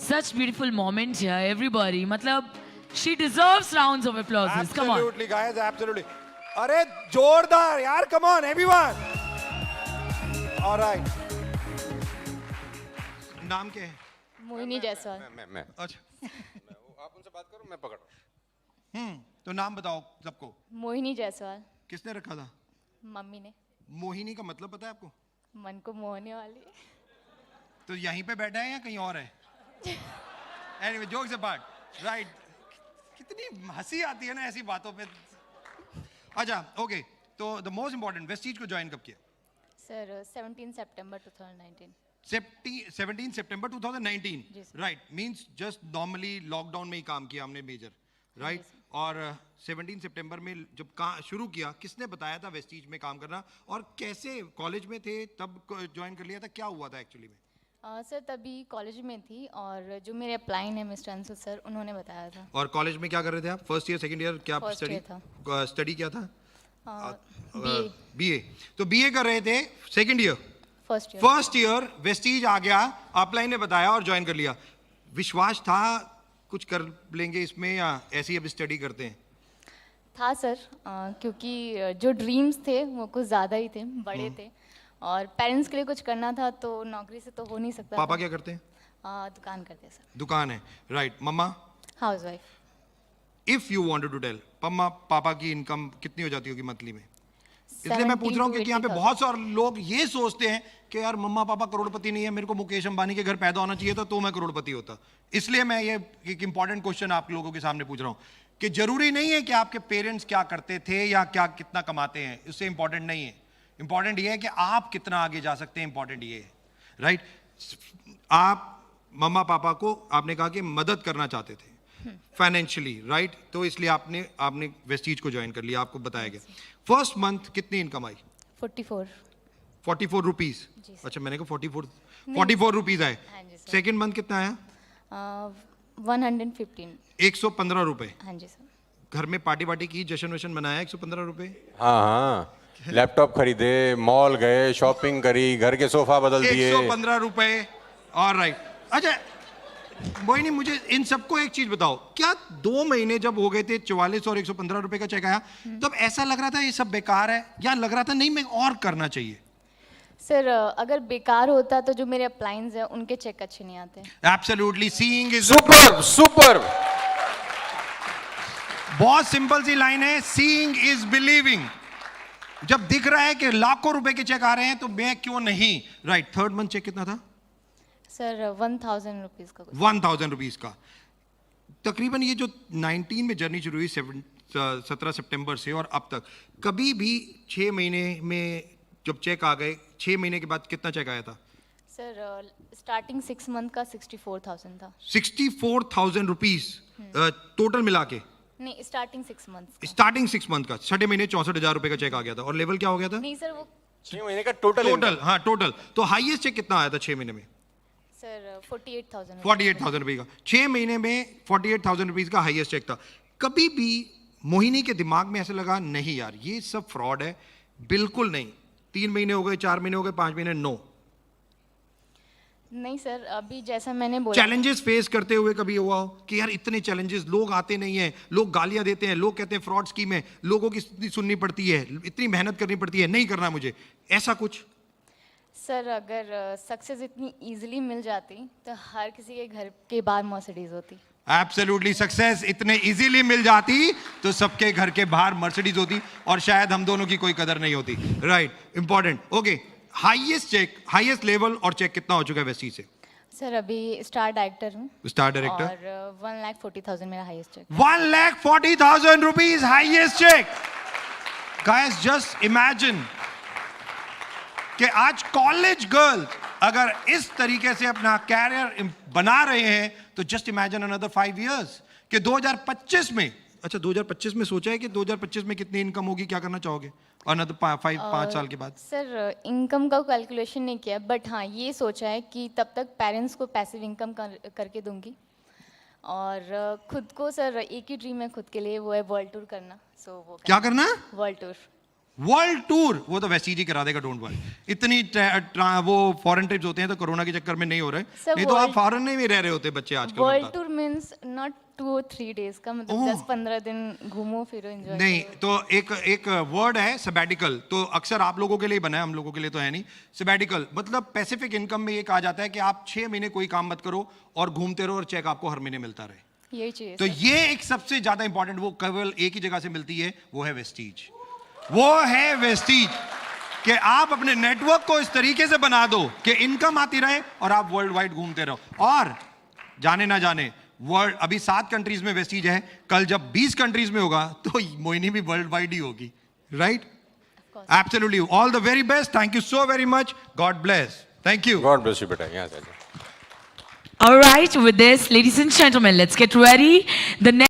Such beautiful moment here, everybody. मतलब, she deserves rounds of applause. Come on. Absolutely, guys, absolutely. अरे जोरदार यार, come on, everyone. All right. नाम क्या है? मोहिनी जायसवाल। मैं अच्छा आप उनसे बात करो, मैं पकड़ रहा हूँ। तो नाम बताओ सबको। मोहिनी जायसवाल। किसने रखा था? मम्मी ने। मोहिनी का मतलब पता है आपको? मन को मोहने वाली। तो यहीं पे बैठा है या कहीं और है? Anyway, jokes apart, right. कितनी हंसी आती है ना ऐसी बातों पे। अच्छा, ओके, तो द मोस्ट इंपॉर्टेंट, वेस्टीज को ज्वाइन कब किया? सर 17 सितंबर 2019। 17 सितंबर 2019, जी sir. Right. Means just normally lockdown में ही काम किया हमने मेजर, राइट। और 17 सितंबर में जब शुरू किया, किसने बताया था वेस्टीज में काम करना, और कैसे? कॉलेज में थे तब ज्वाइन कर लिया था? क्या हुआ था एक्चुअली में? सर तभी कॉलेज में थी और जो मेरे अप्लाइन है मिस्टर अंशु सर, उन्होंने बताया था। और कॉलेज में क्या कर रहे थे आप? फर्स्ट ईयर, सेकंड ईयर, क्या First स्टडी year था। स्टडी क्या था? बीए। बीए। तो बीए कर रहे थे, second year. First year. First year Vestige आ गया, अपलाइन ने बताया और ज्वाइन कर लिया। विश्वास था कुछ कर लेंगे इसमें, या ऐसी अब स्टडी करते हैं? था सर, क्योंकि जो ड्रीम्स थे वो कुछ ज़्यादा ही थे, बड़े थे, और पेरेंट्स के लिए कुछ करना था, तो नौकरी से तो हो नहीं सकता पापा था। क्या करते हैं? दुकान करते हैं सर। दुकान है, राइट। मम्मा? House wife. If you wanted to tell, मम्मा पापा की इनकम कितनी हो जाती होगी मंथली में? इसलिए मैं पूछ रहा हूँ क्योंकि यहाँ पे बहुत सारे लोग ये सोचते हैं कि यार मम्मा पापा करोड़पति नहीं है, मेरे को मुकेश अंबानी के घर पैदा होना चाहिए था तो मैं करोड़पति होता। इसलिए मैं ये एक इंपॉर्टेंट क्वेश्चन आप लोगों के सामने पूछ रहा हूँ कि जरूरी नहीं है कि आपके पेरेंट्स क्या करते थे या क्या कितना कमाते हैं, उससे इंपॉर्टेंट नहीं है। इंपॉर्टेंट ये है कि आप कितना आगे जा सकते हैं, इंपॉर्टेंट ये है, राइट। आप मम्मा पापा को आपने कहा कि मदद करना चाहते थे फाइनेंशियली, राइट, तो इसलिए आपने वेस्टीज को ज्वाइन कर लिया, आपको बताया गया। फर्स्ट मंथ कितनी इनकम आई? 44 रुपीज। जी सर। अच्छा, मैंने कहा 44 रुपीज आए। हाँ जी सर। सेकेंड मंथ कितना आया? 115। 115 रुपए। हाँ जी सर। घर में पार्टी वार्टी की, जश्न वशन मनाया? 115 रुपए। हाँ हाँ, लैपटॉप खरीदे, मॉल गए, शॉपिंग करी, घर के सोफा बदल दिए। 115 रुपए, और राइट। अच्छा मोहिनी, मुझे इन सबको एक चीज बताओ, क्या 2 महीने जब हो गए थे 44 और 115 रुपए का चेक आया, तब ऐसा लग रहा था ये सब बेकार है, या लग रहा था नहीं मैं और करना चाहिए? सर अगर बेकार होता तो जो मेरे अप्लाइंस हैं उनके चेक अच्छे नहीं आते। Absolutely, seeing is super super. बहुत सिंपल सी लाइन है, सीइंग इज बिलीविंग। जब दिख रहा है कि लाखों रुपए के चेक आ रहे हैं तो मैं क्यों नहीं, राइट। थर्ड मंथ चेक कितना था? सर 1000 रुपीज़ का कुछ। 1000 रुपीज का। तकरीबन ये जो 19 में जर्नी शुरू हुई 17 सितंबर से और अब तक, कभी भी 6 महीने में जब चेक आ गए, 6 महीने के बाद कितना चेक आया था? सर स्टार्टिंग 6 मंथ का 64,000 था। 64,000 रुपीज टोटल मिला के? नहीं, स्टार्टिंग 6 मंथ। स्टार्टिंग 6 मंथ का, 6 महीने 64,000 रुपए का चेक आ गया था। और लेवल क्या हो गया था? नहीं सर, वो 6 महीने का टोटल टोटल, हाँ टोटल। तो हाईएस्ट चेक कितना आया था 6 महीने में? सर 48,000। 48,000 रुपए का 6 महीने में 48,000 रुपीज का हाईएस्ट चेक था। कभी भी मोहिनी के दिमाग में ऐसा लगा नहीं यार ये सब फ्रॉड है? बिल्कुल नहीं। 3 महीने हो गए, 4 महीने हो गए, 5 महीने, नो। नहीं सर, अभी जैसा मैंने बोला, चैलेंजेस फेस करते हुए कभी हुआ हो कि यार इतने चैलेंजेस, लोग आते नहीं हैं, लोग गालियां देते हैं, लोग कहते हैं फ्रॉड स्कीम है, लोगों की सुननी पड़ती है, इतनी मेहनत करनी पड़ती है, नहीं करना मुझे, ऐसा कुछ? सर अगर सक्सेस इतनी इजीली मिल जाती तो हर किसी के घर के बाहर मर्सिडीज होती। एब्सोल्युटली, सक्सेस इतने इजीली मिल जाती तो सबके घर के बाहर मर्सिडीज होती और शायद हम दोनों की कोई कदर नहीं होती, right. Important, okay. Highest check, highest level और चेक कितना हो चुका है वेस्टीज से? सर अभी स्टार डायरेक्टर हूँ। स्टार डायरेक्टर, और 1,40,000 मेरा highest check. 1,40,000 rupees highest check. Guys just imagine कि आज कॉलेज गर्ल्स अगर इस तरीके से अपना कैरियर बना रहे हैं तो जस्ट इमेजिन अनदर 5 इयर्स कि 2025 में, अच्छा 2025 में सोचा है कि 2025 में कितनी इनकम होगी, क्या करना चाहोगे अनदर 5 साल के बाद? सर इनकम का कैलकुलेशन नहीं किया, बट हाँ ये सोचा है कि तब तक पेरेंट्स को पैसिव इनकम करके दूंगी, और खुद को सर एक ही ड्रीम है खुद के लिए, वो है वर्ल्ड टूर करना। सो वो क्या करना? World tour. वर्ल्ड टूर वो तो वेस्टीज ही करा देगा, डोंट वरी। इतनी वो फॉरेन ट्रिप्स होते हैं तो कोरोना के चक्कर में नहीं हो रहे, Sir, नहीं तो आप world- फॉरेन में भी रह रहे होते बच्चे आजकल। वर्ल्ड बता। Tour means not 2 or 3 days का, मतलब ओह। 10-15 दिन घूमो फिरो एंजॉय नहीं तो एक वर्ड है सबैटिकल, तो अक्सर आप लोगों के लिए बना है, हम लोगों के लिए तो है नहीं। सबैटिकल मतलब पैसिफिक इनकम में ये कहा जाता है कि आप 6 महीने कोई काम मत करो और घूमते रहो और चेक आपको हर महीने मिलता रहे। यही चाहिए तो sir। ये एक सबसे ज्यादा इंपॉर्टेंट, वो केवल एक ही जगह से मिलती है, वो है वेस्टीज। वो है वेस्टीज कि आप अपने नेटवर्क को इस तरीके से बना दो कि इनकम आती रहे और आप वर्ल्ड वाइड घूमते रहो। और जाने ना जाने वर्ल्ड, अभी 7 कंट्रीज में वेस्टीज है, कल जब 20 कंट्रीज में होगा तो मोहिनी भी वर्ल्ड वाइड ही होगी, right? Absolutely. All the very best, thank you so very much, God bless, thank you. God bless you बेटा, यहाँ से आ जाओ। All right, with this, ladies and gentlemen, let's get ready. The next